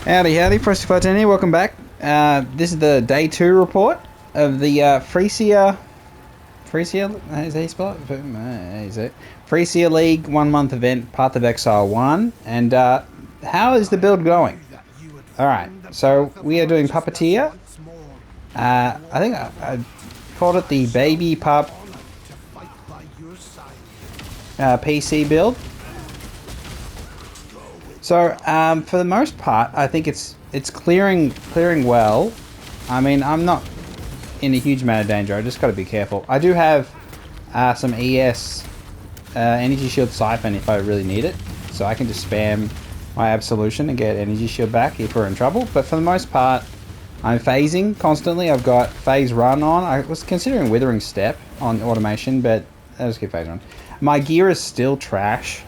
Howdy, FrostyFire10 here, welcome back. This is the day 2 report of the Phrecia, is that how you spell it? Is it? Phrecia League 1 month event, Path of Exile 1, and how is the build going? Alright, so we are doing Puppeteer. I think I called it the Baby Pup PC build. So, for the most part, I think it's clearing well. I mean, I'm not in a huge amount of danger. I just got to be careful. I do have some ES energy shield siphon if I really need it, so I can just spam my absolution and get energy shield back if we're in trouble. But for the most part, I'm phasing constantly. I've got phase run on. I was considering withering step on automation, but I'll just keep phase run. My gear is still trash,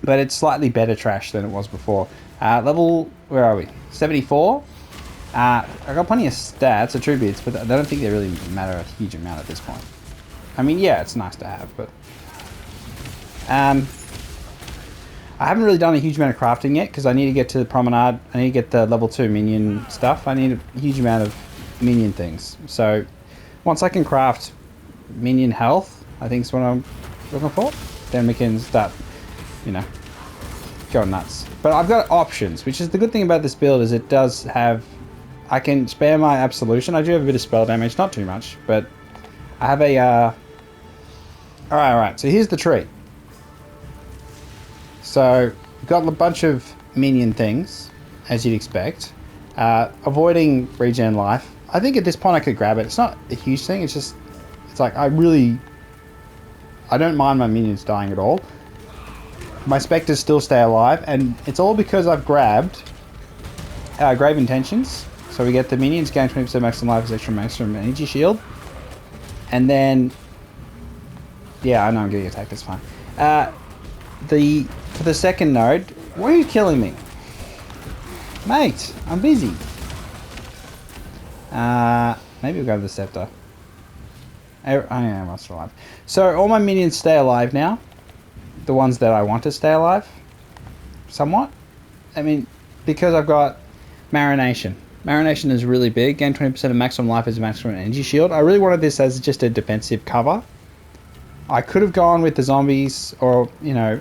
but it's slightly better trash than it was before. Level, where are we? 74. I got plenty of stats, attributes, but I don't think they really matter a huge amount at this point. I mean, yeah, it's nice to have, but I haven't really done a huge amount of crafting yet because I need to get to the promenade. I need to get the level 2 minion stuff. I need a huge amount of minion things. So once I can craft minion health, I think is what I'm looking for. Then we can start, you know, going nuts. But I've got options, which is the good thing about this build is it does have, I can spare my absolution. I do have a bit of spell damage, not too much, but I have a alright, so here's the tree. So we've got a bunch of minion things, as you'd expect. Avoiding regen life. I think at this point I could grab it. It's not a huge thing, it's just, it's like I don't mind my minions dying at all. My specters still stay alive, and it's all because I've grabbed Grave Intentions. So we get the minions gain 20% maximum life as extra maximum energy shield. And then, yeah, I know I'm getting attacked, that's fine. For the second node, why are you killing me? Mate, I'm busy. Maybe we'll go to the scepter. I am still alive. So all my minions stay alive now. The ones that I want to stay alive. Somewhat. I mean, because I've got Marination. Marination is really big. Gain 20% of maximum life as a maximum energy shield. I really wanted this as just a defensive cover. I could have gone with the zombies or, you know,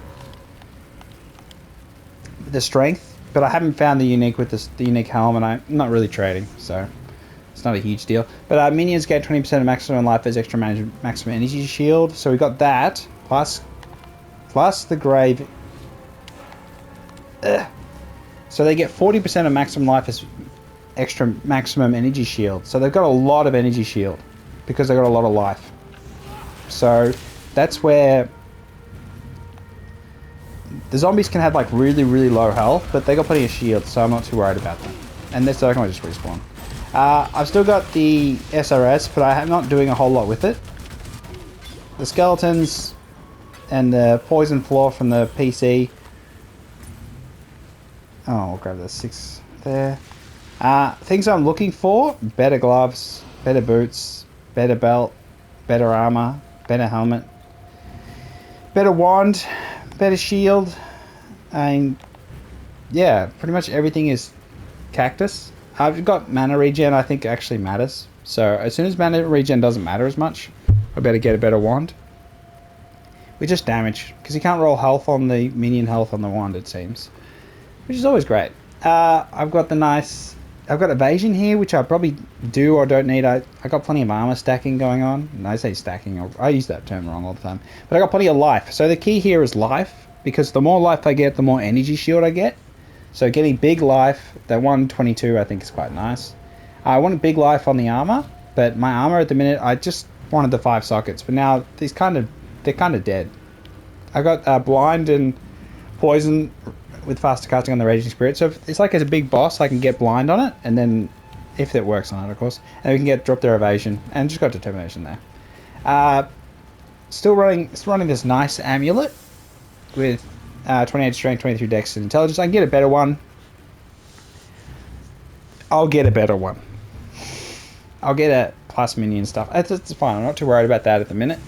the strength, but I haven't found the unique with the unique helm, and I'm not really trading, so it's not a huge deal. But minions get 20% of maximum life as extra maximum energy shield, so we got that, plus the grave. So they get 40% of maximum life as extra maximum energy shield, so they've got a lot of energy shield because they've got a lot of life. So that's where the zombies can have like really low health, but they got plenty of shield, so I'm not too worried about them. And this I can just respawn. I've still got the SRS, but I'm not doing a whole lot with it. The skeletons and the poison floor from the PC. Oh, I'll grab the 6 there. Things I'm looking for: better gloves, better boots, better belt, better armor, better helmet, better wand, better shield, and yeah, pretty much everything is cactus. I've got mana regen, I think actually matters. So as soon as mana regen doesn't matter as much, I better get a better wand. With just damage, because you can't roll health on the minion health on the wand, it seems, which is always great. I've got evasion here, which I probably do or don't need. I got plenty of armor stacking going on. And I say stacking, I use that term wrong all the time. But I got plenty of life. So the key here is life, because the more life I get, the more energy shield I get. So getting big life, that 122 I think is quite nice. I wanted big life on the armor, but my armor at the minute, I just wanted the 5 sockets. But now they're kind of dead. I got blind and poison with faster casting on the Raging Spirit. So if it's like as a big boss, I can get blind on it, and then if it works on it, of course, and we can drop their evasion, and just got determination there. Still running this nice amulet with 28 strength, 23 dex and intelligence. I can get a better one. I'll get a better one. I'll get a plus minion stuff. That's fine. I'm not too worried about that at the minute.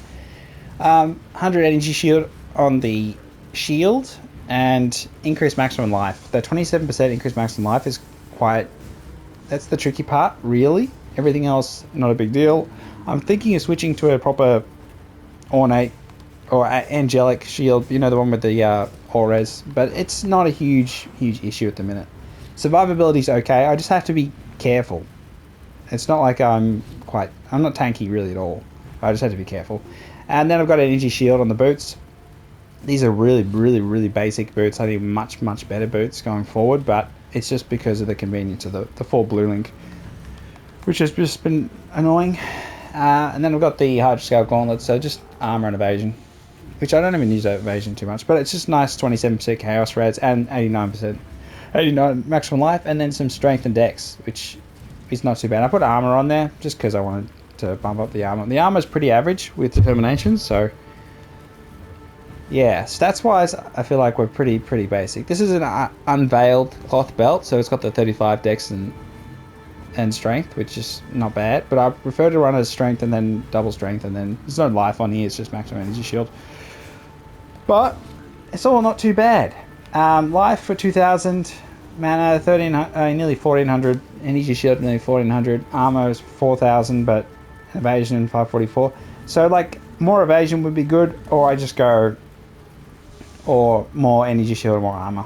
100 energy shield on the shield. and increased maximum life. The 27% increased maximum life is quite... That's the tricky part, really. Everything else, not a big deal. I'm thinking of switching to a proper ornate or angelic shield, you know, the one with the auras, but it's not a huge issue at the minute. Survivability's okay, I just have to be careful. It's not like I'm not tanky really at all. I just have to be careful. And then I've got an energy shield on the boots. These are really basic boots. I need much better boots going forward, but it's just because of the convenience of the 4 blue link, which has just been annoying. And then I've got the Hydroscale Gauntlet, so just armor and evasion, which I don't even use evasion too much, but it's just nice 27% chaos rads and 89 maximum life, and then some strength and dex, which is not too bad. I put armor on there just because I wanted to bump up the armor. The armor is pretty average with determination, so yeah, stats wise I feel like we're pretty basic. This is an unveiled cloth belt, so it's got the 35 dex and strength, which is not bad, but I prefer to run as strength and then double strength, and then there's no life on here, it's just maximum energy shield, but it's all not too bad. Life for 2000, mana nearly 1400, energy shield nearly 1400, armor is 4000, but evasion 544. So like more evasion would be good, or I just go or more energy shield or more armor.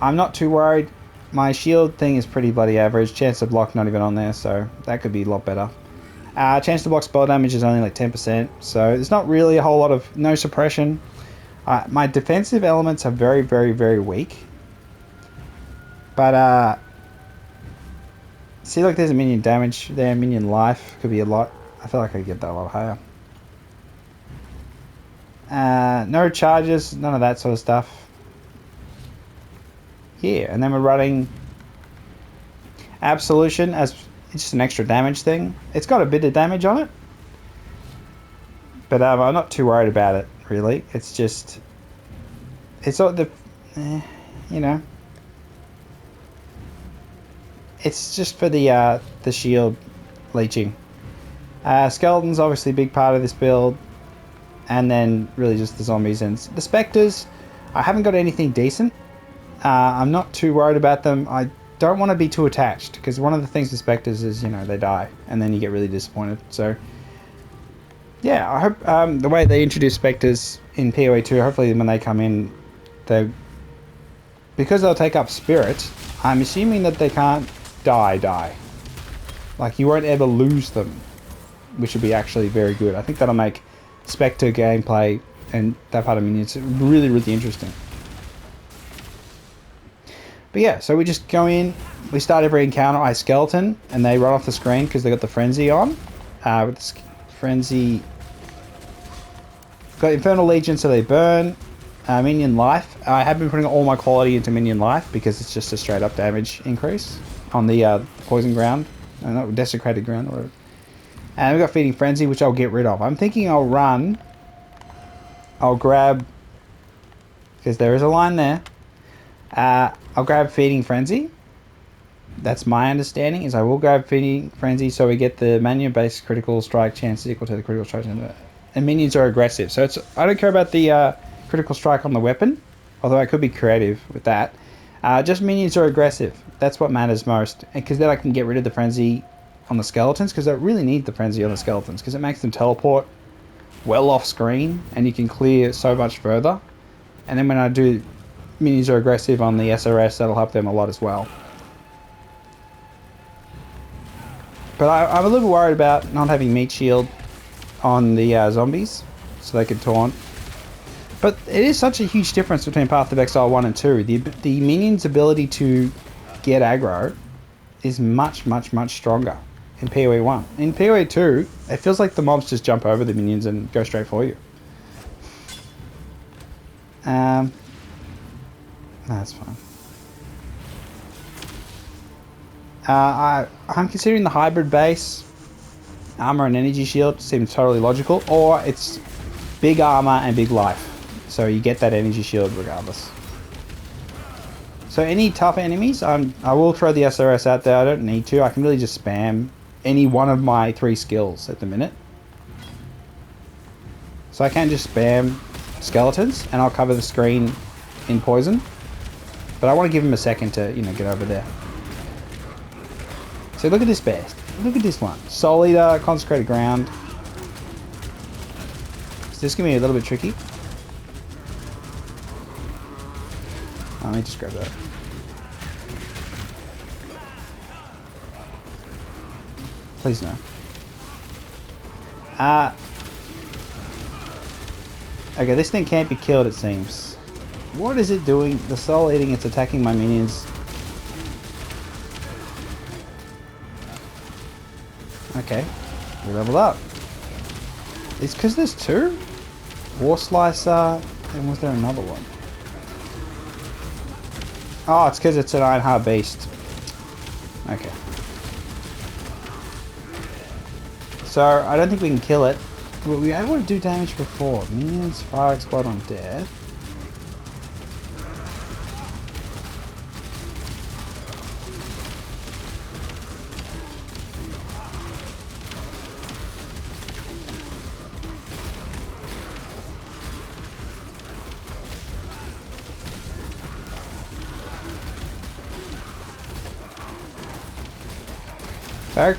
I'm not too worried. My shield thing is pretty bloody average. Chance to block not even on there, so that could be a lot better. Chance to block spell damage is only like 10%, so there's not really a whole lot of... no suppression. My defensive elements are very weak. But, see, look, there's a minion damage there, minion life, could be a lot. I feel like I could get that a lot higher. No charges, none of that sort of stuff. Yeah, and then we're running Absolution as just an extra damage thing. It's got a bit of damage on it, but I'm not too worried about it, really. It's just... it's sort of the... you know... it's just for the shield leeching. Skeletons obviously a big part of this build, and then really just the zombies and the specters. I haven't got anything decent. I'm not too worried about them. I don't want to be too attached, because one of the things with specters is, you know, they die and then you get really disappointed. So yeah, I hope the way they introduce specters in PoE 2, hopefully when they come in, because they'll take up spirit, I'm assuming that they can't die. Like, you won't ever lose them, which would be actually very good. I think that'll make Spectre gameplay and that part of minions really interesting. But yeah, so we just go in, we start every encounter by skeleton, and they run off the screen because they got the frenzy on. With the frenzy, got Infernal Legion, so they burn. Minion life. I have been putting all my quality into minion life because it's just a straight up damage increase on the poison ground, not desecrated ground or whatever. And we've got Feeding Frenzy, which I'll get rid of. I'm thinking I'll grab, because there is a line there, I'll grab Feeding Frenzy. That's my understanding, is I will grab Feeding Frenzy so we get the manu-based critical strike chance equal to the critical strike chance. And minions are aggressive, so I don't care about the critical strike on the weapon, although I could be creative with that. Just minions are aggressive. That's what matters most, because then I can get rid of the frenzy on the skeletons, because I really need the frenzy on the skeletons, because it makes them teleport well off screen and you can clear so much further. And then when I do minions are aggressive on the SRS, that'll help them a lot as well. But I'm a little worried about not having meat shield on the zombies, so they can taunt. But it is such a huge difference between Path of Exile 1 and 2. The minions' ability to get aggro is much stronger in PoE 1. In PoE 2, it feels like the mobs just jump over the minions and go straight for you. That's fine. I'm considering the hybrid base. Armor and energy shield seems totally logical. Or it's big armor and big life. So you get that energy shield regardless. So any tough enemies, I will throw the SRS out there. I don't need to. I can really just spam any one of my 3 skills at the minute. So I can just spam skeletons and I'll cover the screen in poison. But I want to give him a second to, you know, get over there. So look at this best. Look at this one. Soul Eater, Consecrated Ground. So this is going to be a little bit tricky. Let me just grab that. Please no. Okay, this thing can't be killed, it seems. What is it doing? The soul eating, it's attacking my minions. Okay, we leveled up. It's because there's two? War Slicer, and was there another one? Oh, it's because it's an Iron Heart Beast. Okay. So, I don't think we can kill it. Were we able to do damage before? Minions, fire explode on death. Barrack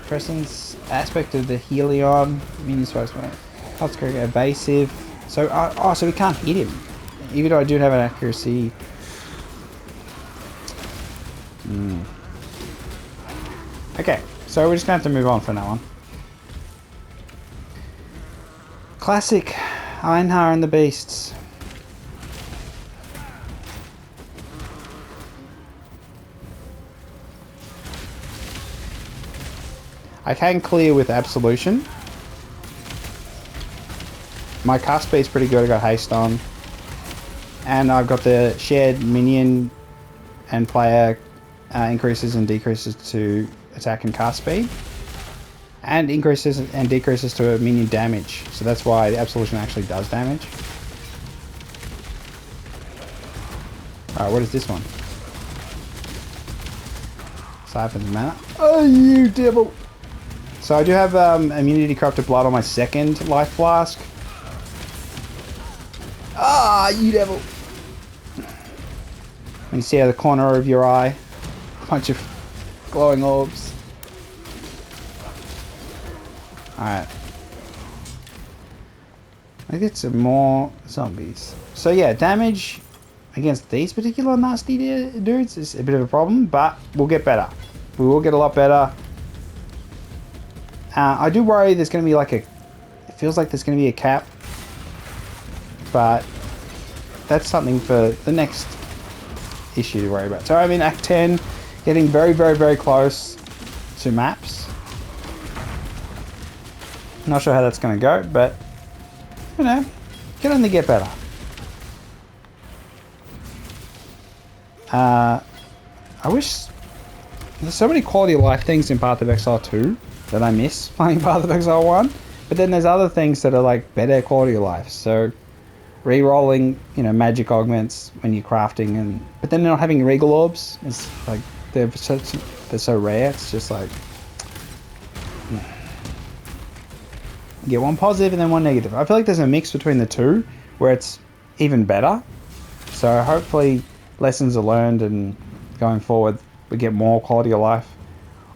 presence aspect of the Helion. Minions fire explode. Health score evasive. So, oh, so we can't hit him. Even though I do have an accuracy. Okay, so we're just going to have to move on from that one. Classic Einhar and the Beasts. I can clear with Absolution. My cast speed's pretty good, I got haste on. And I've got the shared minion and player increases and decreases to attack and cast speed. And increases and decreases to minion damage. So that's why the Absolution actually does damage. Alright, what is this one? Siphons mana. Oh, you devil! So I do have immunity corrupted blood on my second life flask. Ah, you devil! You can see out of the corner of your eye, a bunch of glowing orbs. Alright. I get some more zombies. So yeah, damage against these particular nasty dudes is a bit of a problem, but we'll get better. We will get a lot better. I do worry there's going to be like a... It feels like there's going to be a cap. But that's something for the next issue to worry about. So I'm in Act 10, getting very, very, very close to maps. Not sure how that's going to go, but, you know, can only get better. I wish... There's so many quality of life things in Path of Exile 2 that I miss playing Path of Exile 1. But then there's other things that are like better quality of life. So re-rolling, you know, magic augments when you're crafting, and but then not having regal orbs, it's like they're so rare. It's just like you get one positive and then one negative. I feel like there's a mix between the two where it's even better. So hopefully lessons are learned, and going forward we get more quality of life,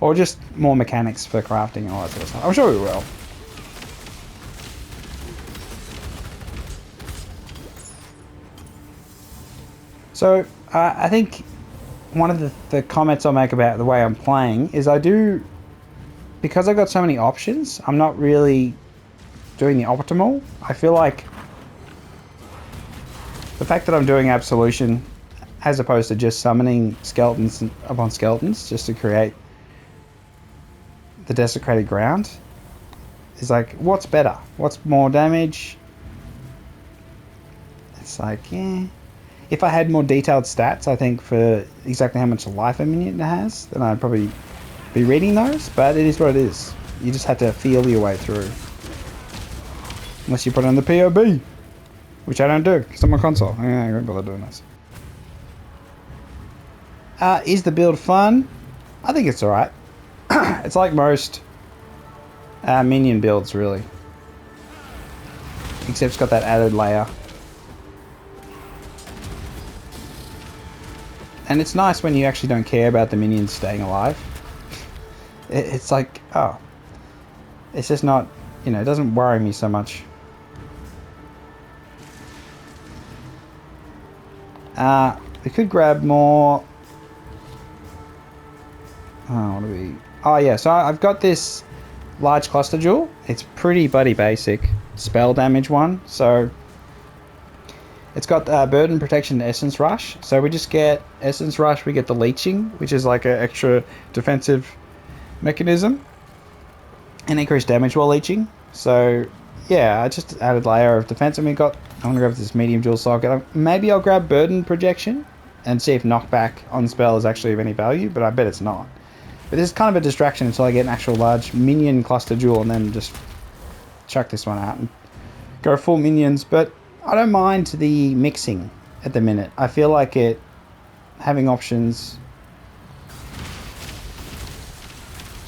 or just more mechanics for crafting and all that sort of stuff. I'm sure we will. So I think one of the comments I'll make about the way I'm playing is because I've got so many options, I'm not really doing the optimal. I feel like the fact that I'm doing Absolution as opposed to just summoning skeletons upon skeletons just to create the desecrated ground is like, what's better? What's more damage? It's like, yeah. If I had more detailed stats, I think, for exactly how much life a minion has, then I'd probably be reading those, but it is what it is. You just have to feel your way through. Unless you put it on the POB, which I don't do, because I'm on console. I won't bother doing this. Is the build fun? I think it's alright. It's like most minion builds, really. Except it's got that added layer. And it's nice when you actually don't care about the minions staying alive. It's like, oh. It's just not, you know, it doesn't worry me so much. We could grab more. Oh, what do we? Oh yeah, so I've got this large cluster jewel. It's pretty bloody basic spell damage one. So it's got burden protection and essence rush. So we just get essence rush. We get the leeching, which is like an extra defensive mechanism, and increased damage while leeching. So yeah, I just added layer of defense, and we got. I'm gonna grab this medium jewel socket. Maybe I'll grab burden protection and see if knockback on spell is actually of any value, but I bet it's not. But this is kind of a distraction until I get an actual large minion cluster jewel, and then just chuck this one out and go full minions. But I don't mind the mixing at the minute. I feel like having options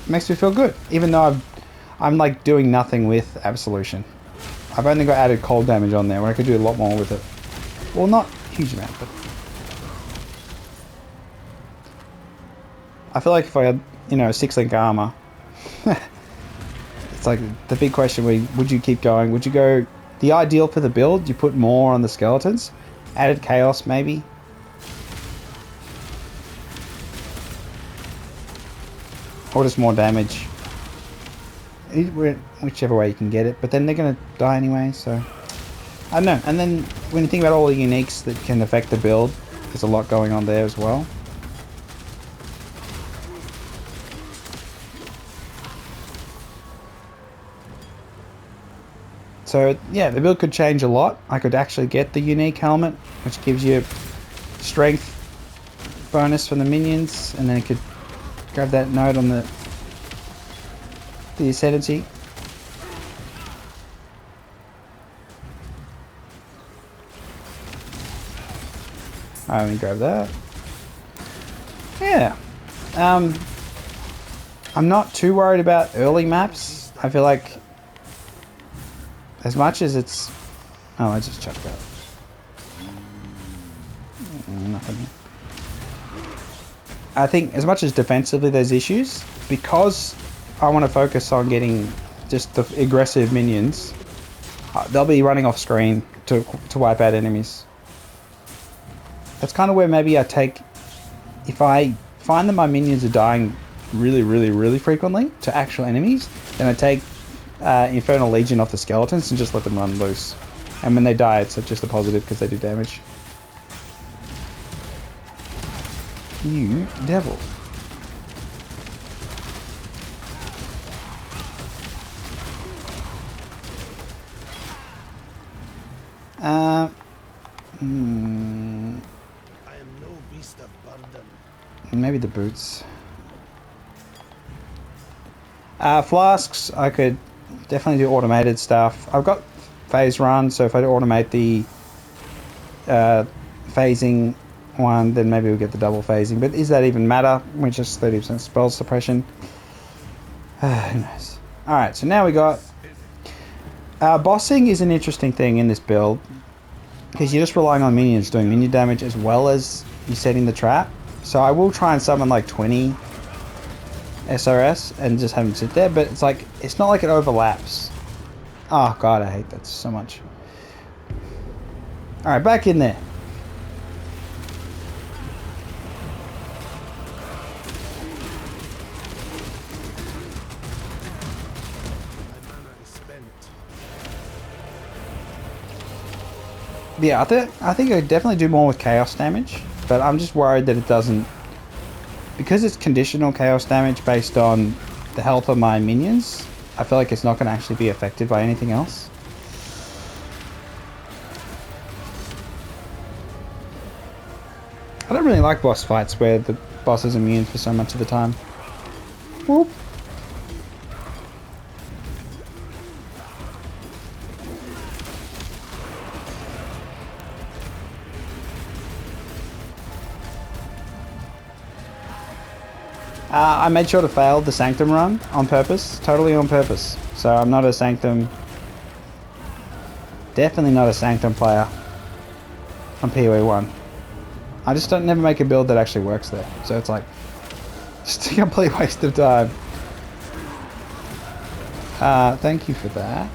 makes me feel good, even though I'm like doing nothing with Absolution. I've only got added cold damage on there, where I could do a lot more with it. Well, not a huge amount, but I feel like if I had, you know, 6-link armor, it's like the big question: would you keep going? Would you go? The ideal for the build, you put more on the skeletons, added chaos maybe. Or just more damage. Whichever way you can get it, but then they're going to die anyway, so I don't know. And then when you think about all the uniques that can affect the build, there's a lot going on there as well. So yeah, the build could change a lot. I could actually get the unique helmet, which gives you strength bonus from the minions, and then it could grab that node on the ascendancy. I only grab that. Yeah. I'm not too worried about early maps. I feel like as much as it's... Oh, I just chucked that. Nothing. I think as much as defensively there's issues, because I want to focus on getting just the aggressive minions, they'll be running off screen to wipe out enemies. That's kind of where maybe I take... If I find that my minions are dying really frequently to actual enemies, then I take Infernal Legion off the skeletons and just let them run loose. And when they die, it's just a positive because they do damage. You devil. Maybe the boots. Flasks, I could definitely do automated stuff. I've got phase run, so if I automate the phasing one, then maybe we'll get the double phasing. But does that even matter? We're just 30% spell suppression. Who knows? Alright, so now we got... bossing is an interesting thing in this build, because you're just relying on minions doing minion damage as well as you setting the trap. So I will try and summon like 20 SRS and just have them sit there, but it's like, it's not like it overlaps. Oh god, I hate that so much. Alright, back in there. Yeah, I think I definitely do more with chaos damage, but I'm just worried that it doesn't, because it's conditional chaos damage based on the health of my minions. I feel like it's not going to actually be affected by anything else. I don't really like boss fights where the boss is immune for so much of the time. Whoop. I made sure to fail the Sanctum run on purpose, totally on purpose. So I'm not a Sanctum, definitely not a Sanctum player on POE 1. I just don't never make a build that actually works there. So it's like just a complete waste of time. Thank you for that.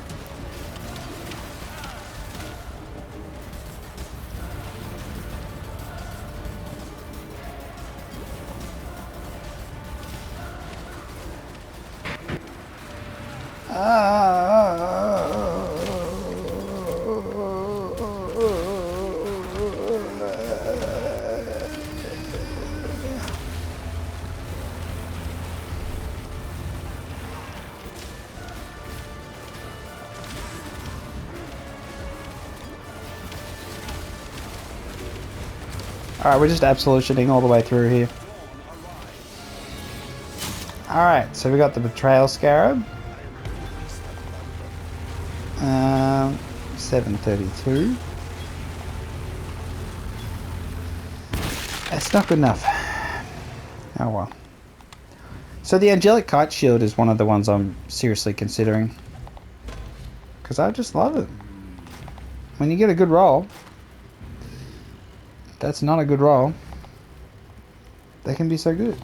Alright, we're just absolutioning all the way through here. Alright, so we got the Betrayal Scarab. 732. That's not good enough. Oh well. So the Angelic Kite Shield is one of the ones I'm seriously considering. Because I just love it. When you get a good roll, that's not a good roll. They can be so good.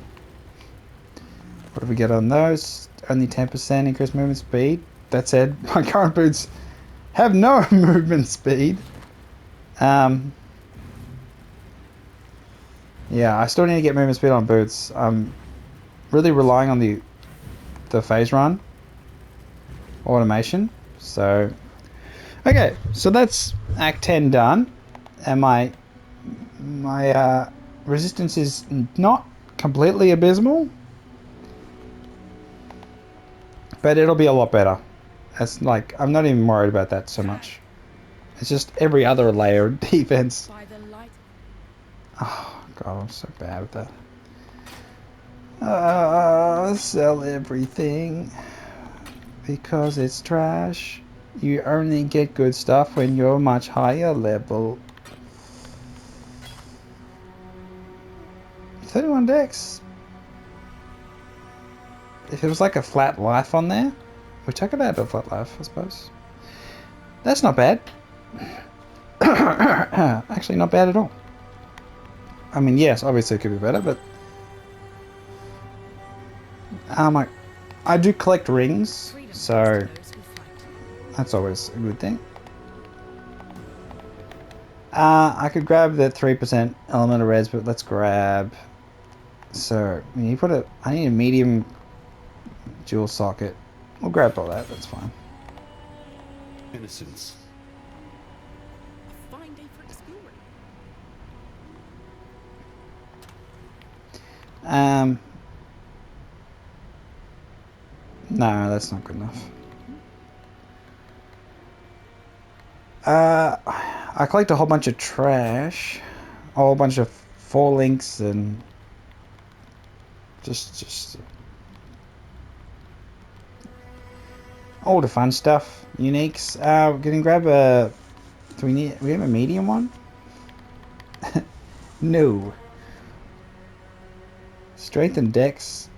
What do we get on those? Only 10% increased movement speed. That said, my current boots have no movement speed. Yeah, I still need to get movement speed on boots. I'm really relying on the phase run automation. So, okay, so that's Act 10 done, and my resistance is not completely abysmal, but it'll be a lot better. It's like, I'm not even worried about that so much. It's just every other layer of defense. Oh god, I'm so bad with that. Sell everything because it's trash. You only get good stuff when you're much higher level. 31 decks. If it was like a flat life on there, which I could add a flat life, I suppose. That's not bad. Actually, not bad at all. I mean, yes, obviously it could be better, but I do collect rings, so that's always a good thing. I could grab the 3% elemental reds, but let's grab. So when you put a, I need a medium dual socket. We'll grab all that. That's fine. Innocence. A fine day for exploring. No, that's not good enough. I collect a whole bunch of trash, a whole bunch of 4 links, and just all the fun stuff, uniques. We're gonna grab a. Do we have a medium one? No. Strength and Dex.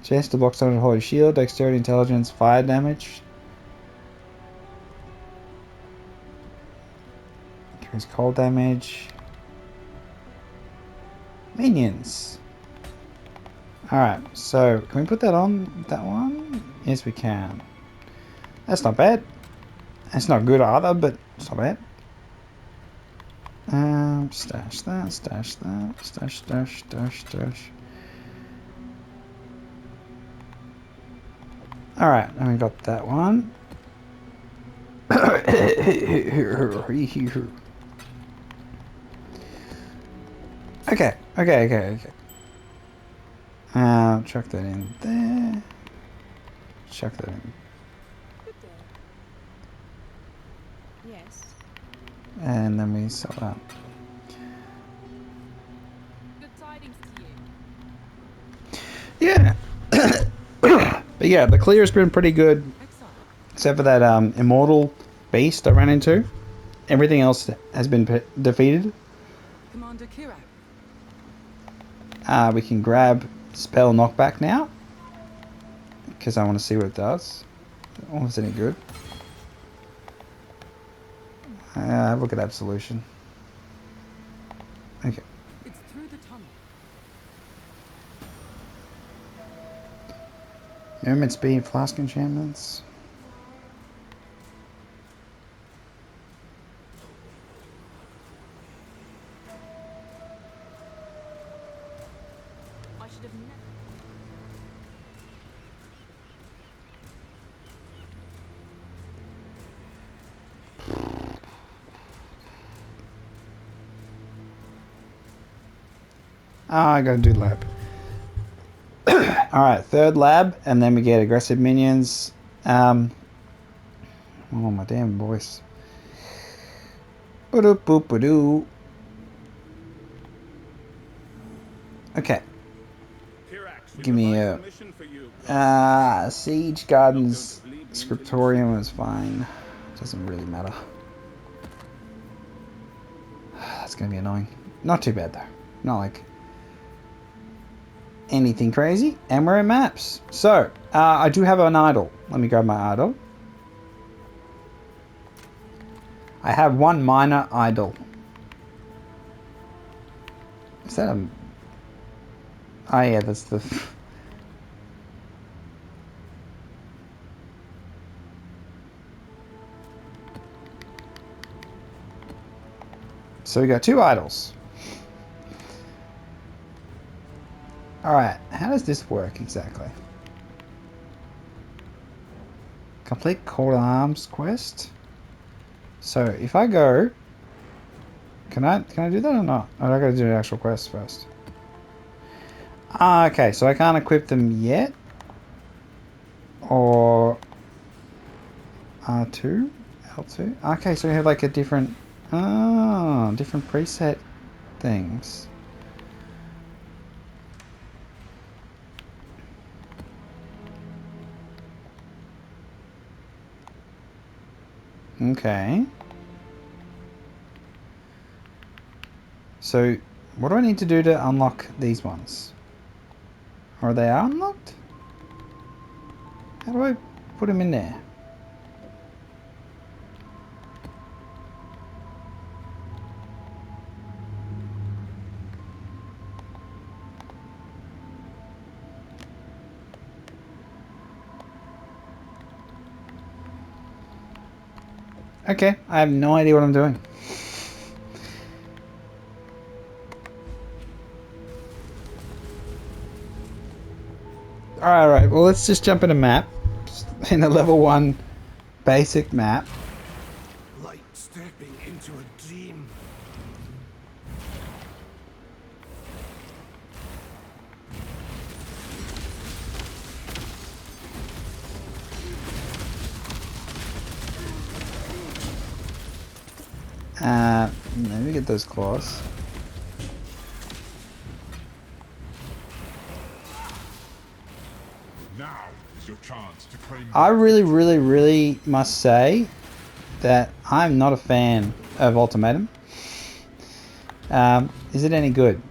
Chance to block someone hold a shield, dexterity, intelligence, fire damage. Increase cold damage. Minions. Alright, so can we put that on that one? Yes, we can. That's not bad. It's not good either, but it's not bad. Stash that, stash that, stash, stash, stash, stash. Alright, and we got that one. Okay. Chuck that in there. Chuck that in. Good day. Yes. And then we sell that. Good tidings to you. Yeah. But yeah, the clear's been pretty good. Excellent. Except for that immortal beast I ran into. Everything else has been defeated. Commander Kirak. We can grab spell knockback now. Because I want to see what it does. Oh, is it any good? Look at absolution. Okay. Movement speed, flask enchantments. I should have never. Ah, I gotta do lab. Alright, third lab, and then we get aggressive minions. Oh, my damn voice. Ba-do-boop-ba-doo. Okay, give me a Siege Gardens Scriptorium is fine. Doesn't really matter. That's gonna be annoying. Not too bad though. Not like anything crazy. And we're in maps. So, I do have an idol. Let me grab my idol. I have one minor idol. Is that a... Oh yeah, that's the... So we got two idols. Alright, how does this work exactly? Complete Call to Arms quest. So if I go... Can I do that or not? Oh, I gotta do the actual quest first. Ah, okay, so I can't equip them yet. Or... R2? L2? Okay, so we have like a different... Oh, different preset things. Okay. So, what do I need to do to unlock these ones? Are they unlocked? How do I put them in there? Okay, I have no idea what I'm doing. Alright, well let's just jump in a map. In a level 1 basic map. Like stepping into a dream. Let me get those claws. Now is your chance to claim. I really must say that I'm not a fan of Ultimatum. Is it any good?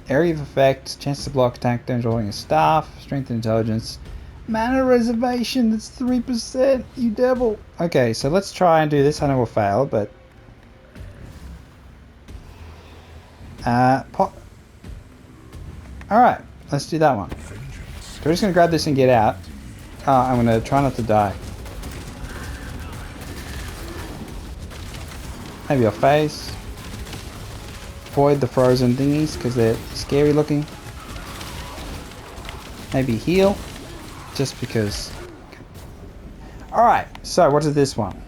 Area of effect, chance to block, attack, damage holding a staff, strength and intelligence, mana reservation, that's 3%, you devil. Okay, so let's try and do this. I know we'll fail, but... Alright, let's do that one. So we're just going to grab this and get out. I'm going to try not to die. Maybe I'll phase. Avoid the frozen thingies because they're scary looking. Maybe heal. Just because. Alright, so what is this one?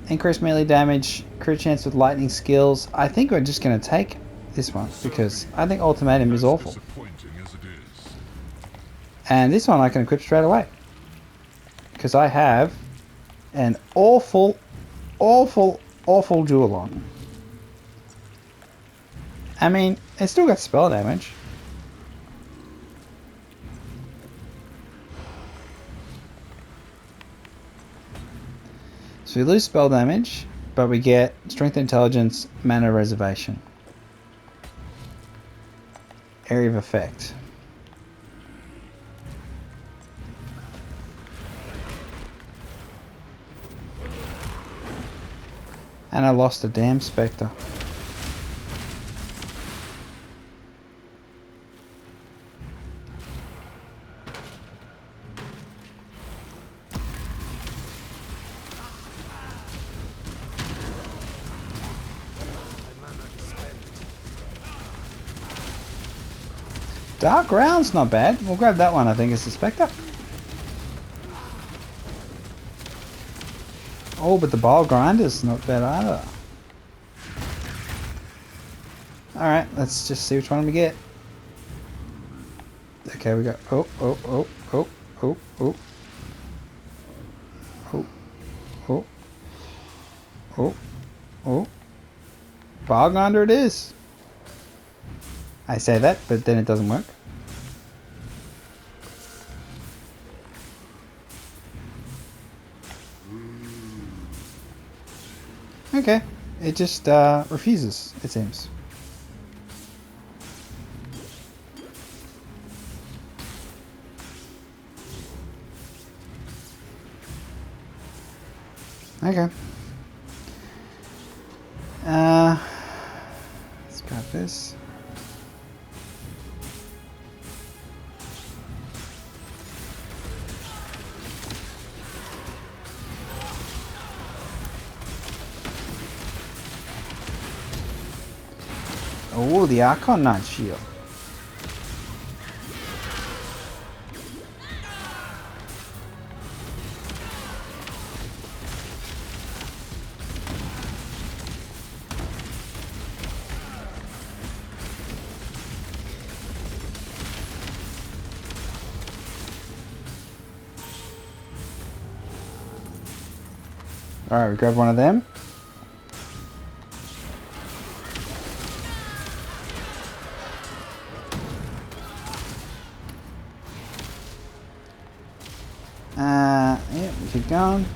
Increased melee damage, crit chance with lightning skills. I think we're just going to take this one because I think Ultimatum is awful. And this one I can equip straight away. Because I have an awful duel on. I mean, it's still got spell damage. So we lose spell damage, but we get strength, intelligence, mana reservation. Area of effect. And I lost a damn Spectre. Dark round's not bad. We'll grab that one, I think, as a Spectre. Oh, but the Bile Grinder's not bad either. Alright, let's just see which one we get. Okay, we got... Oh. Bile Grinder it is. I say that, but then it doesn't work. Okay, it just refuses, it seems. Okay. Let's grab this. Oh, the Archon Knight shield. Alright, we grab one of them. Yeah, we keep going.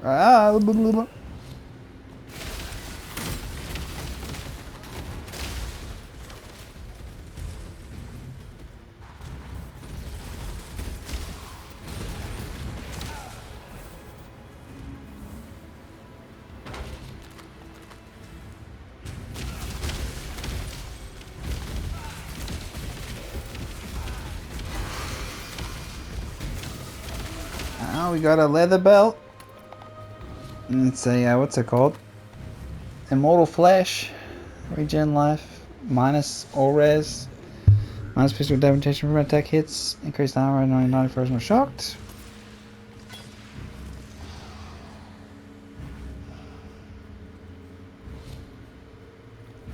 Blah, blah, blah. Oh, we got a leather belt. And it's a, what's it called? Immortal Flesh. Regen life. Minus all res. Minus physical damage from attack hits. Increased armor and 90 frozen or shocked.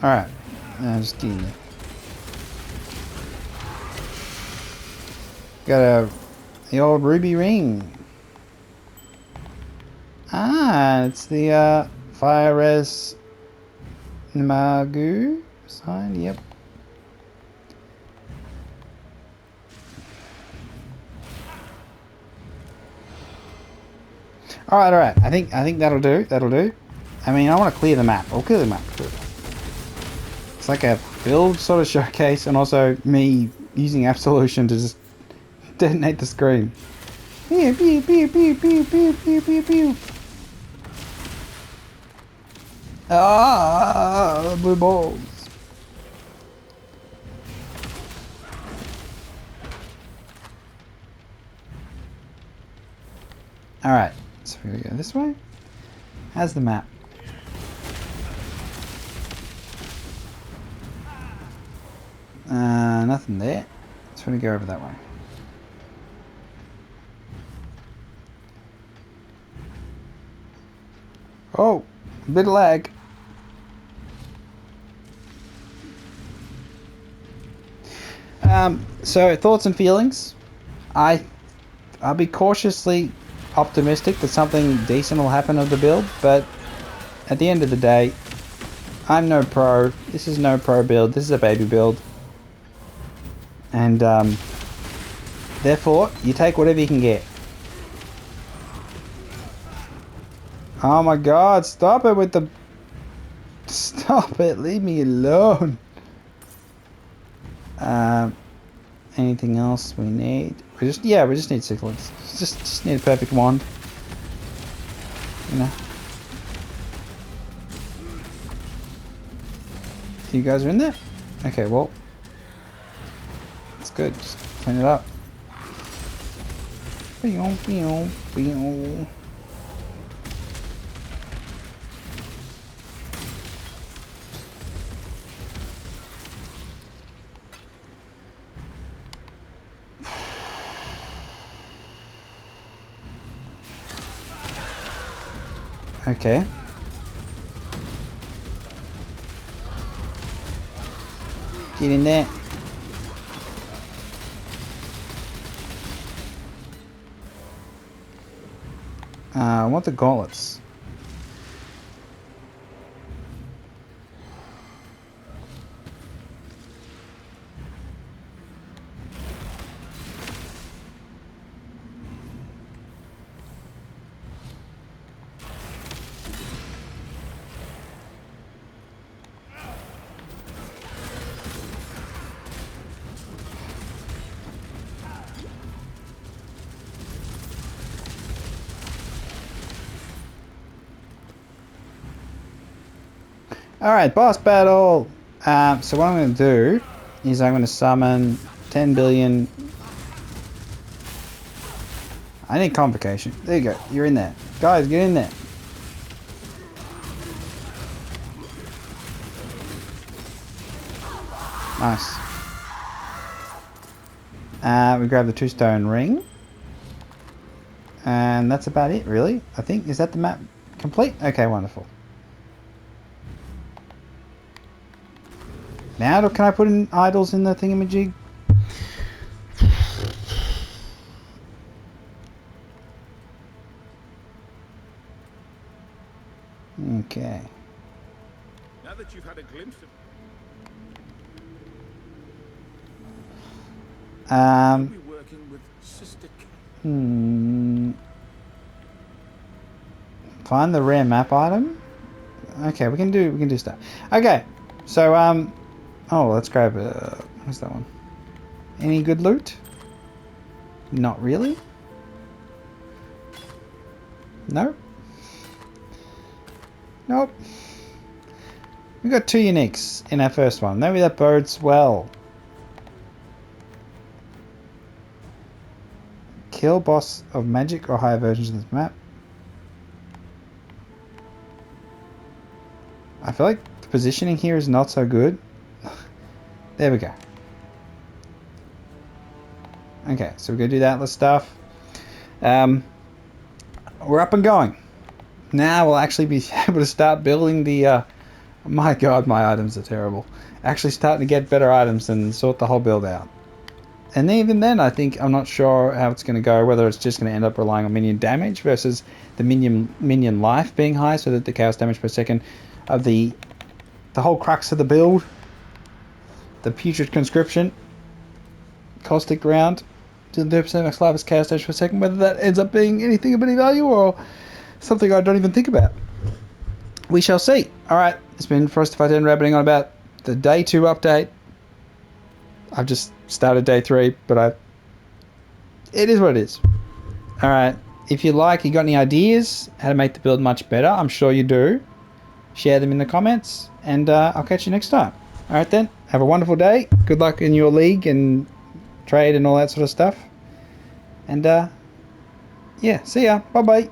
Alright. Just give me. Got the old ruby ring. Ah, it's the fire res Namagu sign. Yep. All right. I think that'll do. That'll do. I mean, I want to clear the map. I'll clear the map. It's like a build sort of showcase, and also me using Absolution to just detonate the screen. Pew pew pew pew pew pew pew pew pew. Ah, blue balls. All right, so we go this way. How's the map? Nothing there. Let's really go over that way. Oh, a bit of lag. So thoughts and feelings. I'll be cautiously optimistic that something decent will happen of the build, but at the end of the day, I'm no pro. This is no pro build. This is a baby build, and therefore you take whatever you can get. Oh my god, stop it with the... Stop it, leave me alone. Anything else we need? We just need cichlids. Just need a perfect wand. You know. You guys are in there? Okay, well. That's good. Just clean it up. Pew, pew, pew. Okay. Get in there. I want the gauntlets. Alright, boss battle! So what I'm going to do is I'm going to summon 10 billion... I need convocation. There you go. You're in there. Guys, get in there. Nice. We grab the 2-stone ring. And that's about it, really. I think. Is that the map complete? Okay, wonderful. Now, can I put in idols in the thingamajig? Okay. Now that you've had a glimpse of we'll be working with Sister K. Find the rare map item. Okay, we can do stuff. Okay, so oh, let's grab what's that one? Any good loot? Not really. No. Nope. We got 2 uniques in our first one. Maybe that bodes well. Kill boss of magic or higher versions of this map. I feel like the positioning here is not so good. There we go. Okay, so we're gonna do that little stuff. We're up and going. Now we'll actually be able to start building the my god, my items are terrible. Actually starting to get better items and sort the whole build out. And even then, I think I'm not sure how it's going to go, whether it's just going to end up relying on minion damage versus the minion life being high, so that the chaos damage per second of the whole crux of the build, the Putrid conscription, caustic ground, to the 2% max life is chaos damage per second, whether that ends up being anything of any value or something I don't even think about. We shall see. Alright, it's been FrostyFire10 rabbiting on about the day 2 update. I've just started day 3, but it is what it is. Alright, if you got any ideas how to make the build much better, I'm sure you do. Share them in the comments, and I'll catch you next time. Alright then, have a wonderful day. Good luck in your league and trade and all that sort of stuff. And yeah, see ya. Bye bye.